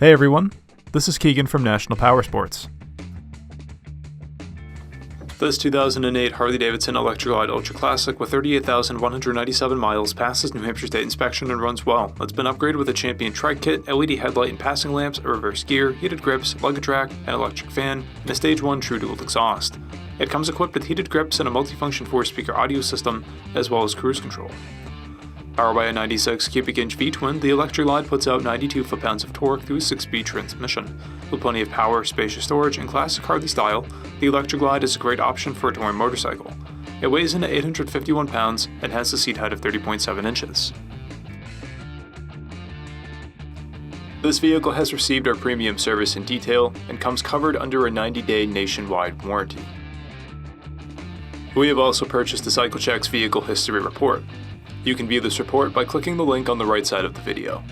Hey everyone, this is Keegan from National Powersports. This 2008 Harley-Davidson ELECTRA Glide Ultra Classic with 38,197 miles passes New Hampshire State inspection and runs well. It's been upgraded with a champion TRIKE kit, LED headlight and passing lamps, a reverse gear, heated grips, luggage rack, an electric fan, and a Stage 1 true dual exhaust. It comes equipped with heated grips and a multifunction 4-speaker audio system, as well as cruise control. Powered by a 96 cubic inch V-twin, the ELECTRA Glide puts out 92 foot-pounds of torque through a 6-speed transmission. With plenty of power, spacious storage, and classic Harley style, the ELECTRA Glide is a great option for a touring motorcycle. It weighs in at 851 pounds and has a seat height of 30.7 inches. This vehicle has received our premium service and detail and comes covered under a 90-day nationwide warranty. We have also purchased the CycleCheck's Vehicle History Report. You can view this report by clicking the link on the right side of the video.